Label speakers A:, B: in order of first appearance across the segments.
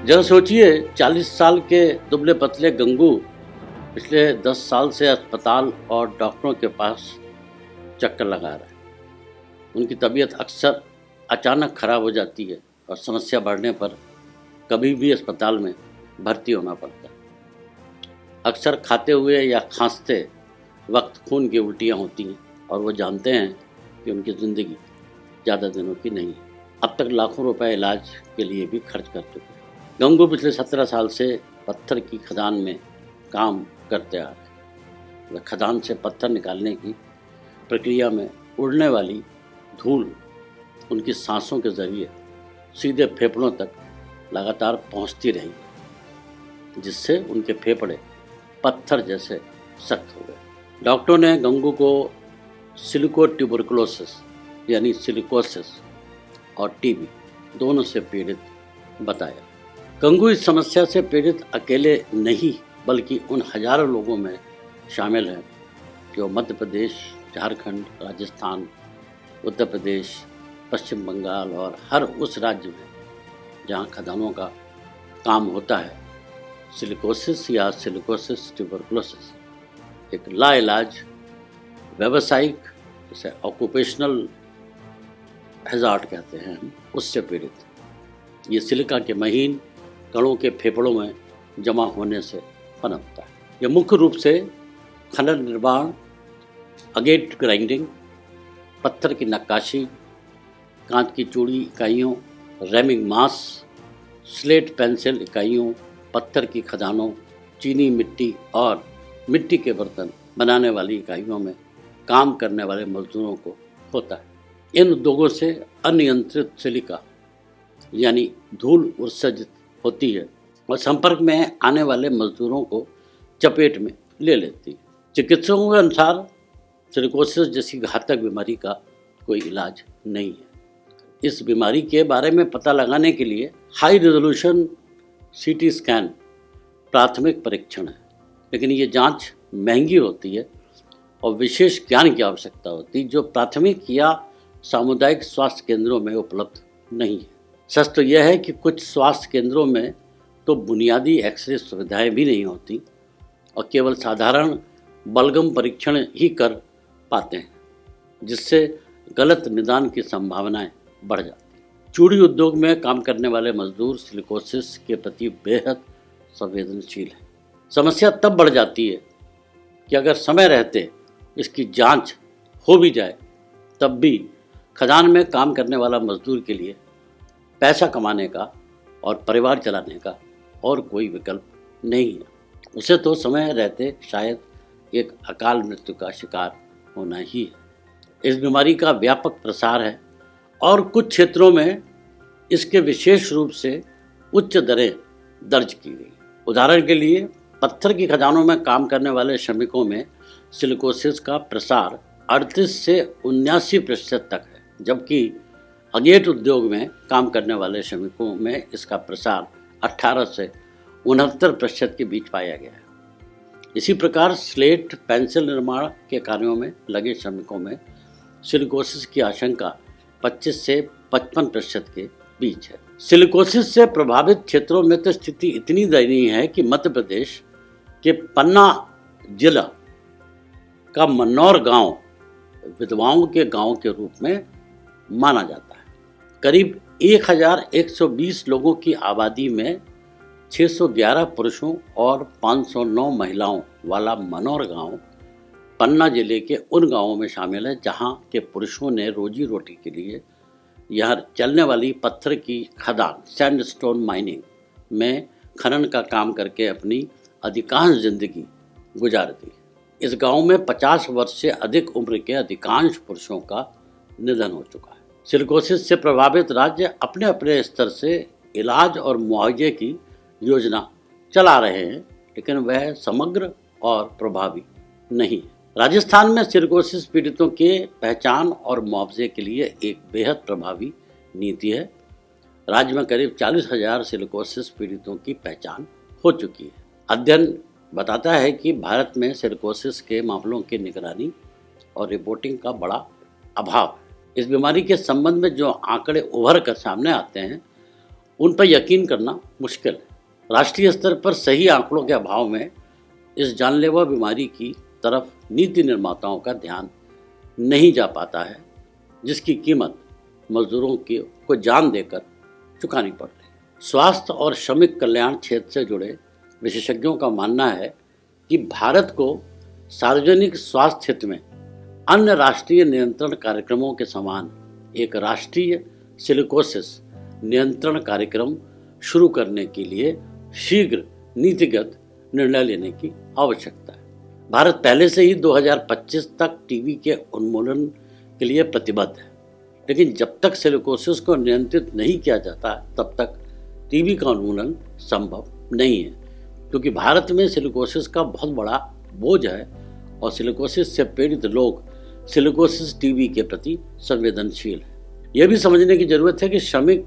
A: जरा सोचिए, 40 साल के दुबले पतले गंगू पिछले 10 साल से अस्पताल और डॉक्टरों के पास चक्कर लगा रहे हैं। उनकी तबीयत अक्सर अचानक खराब हो जाती है और समस्या बढ़ने पर कभी भी अस्पताल में भर्ती होना पड़ता है। अक्सर खाते हुए या खांसते वक्त खून की उल्टियाँ होती हैं और वो जानते हैं कि उनकी ज़िंदगी ज़्यादा दिनों की नहीं है। अब तक लाखों रुपए इलाज के लिए भी खर्च कर चुके हैं। गंगू पिछले 17 साल से पत्थर की खदान में काम करते आ रहे हैं। वह खदान से पत्थर निकालने की प्रक्रिया में उड़ने वाली धूल उनकी सांसों के जरिए सीधे फेफड़ों तक लगातार पहुंचती रही, जिससे उनके फेफड़े पत्थर जैसे सख्त हो गए। डॉक्टरों ने गंगू को सिलिकोट्यूबरकुलोसिस यानी सिलिकोसिस और टीबी दोनों से पीड़ित बताया। गंगू इस समस्या से पीड़ित अकेले नहीं बल्कि उन हजारों लोगों में शामिल हैं जो मध्य प्रदेश, झारखंड, राजस्थान, उत्तर प्रदेश, पश्चिम बंगाल और हर उस राज्य में जहां खदानों का काम होता है। सिलिकोसिस या सिलिकोसिस ट्यूबरकुलोसिस एक लाइलाज व्यावसायिक, जैसे ऑक्यूपेशनल हैजार्ड कहते हैं, उससे पीड़ित। ये सिलिका के महीन कणों के फेफड़ों में जमा होने से पनपता है। यह मुख्य रूप से खनन निर्माण, अगेट ग्राइंडिंग, पत्थर की नक्काशी, कांच की चूड़ी इकाइयों, रेमिंग मास, स्लेट पेंसिल इकाइयों, पत्थर की खदानों, चीनी मिट्टी और मिट्टी के बर्तन बनाने वाली इकाइयों में काम करने वाले मजदूरों को होता है। इन उद्योगों से अनियंत्रित सिलिका यानी धूल उत्सर्जित होती है और संपर्क में आने वाले मजदूरों को चपेट में ले लेती है। चिकित्सकों के अनुसार सिलिकोसिस जैसी घातक बीमारी का कोई इलाज नहीं है। इस बीमारी के बारे में पता लगाने के लिए हाई रेजोल्यूशन सीटी स्कैन प्राथमिक परीक्षण है, लेकिन ये जांच महंगी होती है और विशेष ज्ञान की आवश्यकता होती है जो प्राथमिक या सामुदायिक स्वास्थ्य केंद्रों में उपलब्ध नहीं है। सच तो यह है कि कुछ स्वास्थ्य केंद्रों में तो बुनियादी एक्सरे सुविधाएं भी नहीं होती और केवल साधारण बलगम परीक्षण ही कर पाते हैं, जिससे गलत निदान की संभावनाएं बढ़ जाती हैं। चूड़ी उद्योग में काम करने वाले मजदूर सिलिकोसिस के प्रति बेहद संवेदनशील हैं। समस्या तब बढ़ जाती है कि अगर समय रहते इसकी जांच हो भी जाए, तब भी खदान में काम करने वाला मजदूर के लिए पैसा कमाने का और परिवार चलाने का और कोई विकल्प नहीं है। उसे तो समय रहते शायद एक अकाल मृत्यु का शिकार होना ही है। इस बीमारी का व्यापक प्रसार है और कुछ क्षेत्रों में इसके विशेष रूप से उच्च दरें दर्ज की गई। उदाहरण के लिए पत्थर की खदानों में काम करने वाले श्रमिकों में सिलिकोसिस का प्रसार 38 से 79% तक है, जबकि अगेट उद्योग में काम करने वाले श्रमिकों में इसका प्रसार 18 से 69% के बीच पाया गया है। इसी प्रकार स्लेट पेंसिल निर्माण के कार्यों में लगे श्रमिकों में सिलिकोसिस की आशंका 25 से 55% के बीच है। सिलिकोसिस से प्रभावित क्षेत्रों में तो स्थिति इतनी दयनीय है कि मध्य प्रदेश के पन्ना जिला का मन्नौर गांव विधवाओं के गांव के रूप में माना जाता है। करीब 1120 लोगों की आबादी में 611 पुरुषों और 509 महिलाओं वाला मनौर गांव पन्ना जिले के उन गांवों में शामिल है जहां के पुरुषों ने रोजी रोटी के लिए यहां चलने वाली पत्थर की खदान सैंडस्टोन माइनिंग में खनन का काम करके अपनी अधिकांश जिंदगी गुजार दी। इस गांव में 50 वर्ष से अधिक उम्र के अधिकांश पुरुषों का निधन हो चुका है। सिलिकोसिस से प्रभावित राज्य अपने अपने स्तर से इलाज और मुआवजे की योजना चला रहे हैं, लेकिन वह समग्र और प्रभावी नहीं है। राजस्थान में सिलिकोसिस पीड़ितों के पहचान और मुआवजे के लिए एक बेहद प्रभावी नीति है। राज्य में करीब 40,000 सिलिकोसिस पीड़ितों की पहचान हो चुकी है। अध्ययन बताता है कि भारत में सिलिकोसिस के मामलों की निगरानी और रिपोर्टिंग का बड़ा अभाव है। इस बीमारी के संबंध में जो आंकड़े उभर कर सामने आते हैं उन पर यकीन करना मुश्किल है। राष्ट्रीय स्तर पर सही आंकड़ों के अभाव में इस जानलेवा बीमारी की तरफ नीति निर्माताओं का ध्यान नहीं जा पाता है, जिसकी कीमत मजदूरों को जान देकर चुकानी पड़ रही है। स्वास्थ्य और श्रमिक कल्याण क्षेत्र से जुड़े विशेषज्ञों का मानना है कि भारत को सार्वजनिक स्वास्थ्य क्षेत्र में अन्य राष्ट्रीय नियंत्रण कार्यक्रमों के समान एक राष्ट्रीय सिलिकोसिस नियंत्रण कार्यक्रम शुरू करने के लिए शीघ्र नीतिगत निर्णय लेने की आवश्यकता है। भारत पहले से ही 2025 तक टीबी के उन्मूलन के लिए प्रतिबद्ध है, लेकिन जब तक सिलिकोसिस को नियंत्रित नहीं किया जाता तब तक टीबी का उन्मूलन संभव नहीं है, क्योंकि भारत में सिलिकोसिस का बहुत बड़ा बोझ है और सिलिकोसिस से पीड़ित लोग सिलिकोसिस टीबी के प्रति संवेदनशील है। यह भी समझने की जरूरत है कि श्रमिक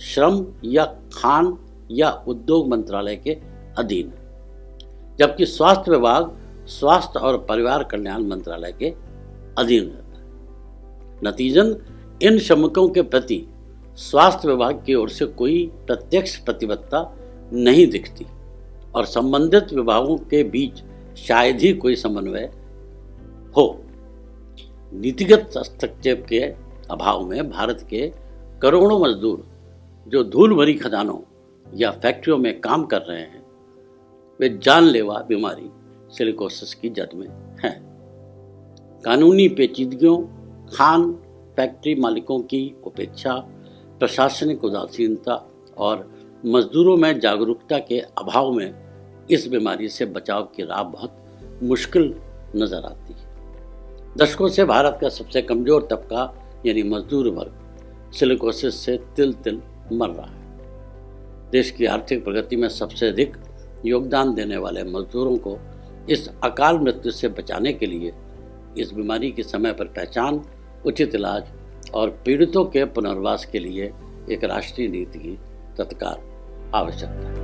A: श्रम या खान या उद्योग मंत्रालय के अधीन है, जबकि स्वास्थ्य विभाग स्वास्थ्य और परिवार कल्याण मंत्रालय के अधीन रहता है। नतीजन इन श्रमिकों के प्रति स्वास्थ्य विभाग की ओर से कोई प्रत्यक्ष प्रतिबद्धता नहीं दिखती और संबंधित विभागों के बीच शायद ही कोई समन्वय हो। नीतिगत हस्तक्षेप के अभाव में भारत के करोड़ों मजदूर जो धूल भरी खदानों या फैक्ट्रियों में काम कर रहे हैं, वे जानलेवा बीमारी सिलिकोसिस की जद में हैं। कानूनी पेचीदगियों, खान फैक्ट्री मालिकों की उपेक्षा, प्रशासनिक उदासीनता और मजदूरों में जागरूकता के अभाव में इस बीमारी से बचाव की राह बहुत मुश्किल नजर आती है। दशकों से भारत का सबसे कमजोर तबका यानी मजदूर वर्ग सिलिकोसिस से तिल तिल मर रहा है। देश की आर्थिक प्रगति में सबसे अधिक योगदान देने वाले मजदूरों को इस अकाल मृत्यु से बचाने के लिए इस बीमारी की समय पर पहचान, उचित इलाज और पीड़ितों के पुनर्वास के लिए एक राष्ट्रीय नीति की तत्काल आवश्यकता है।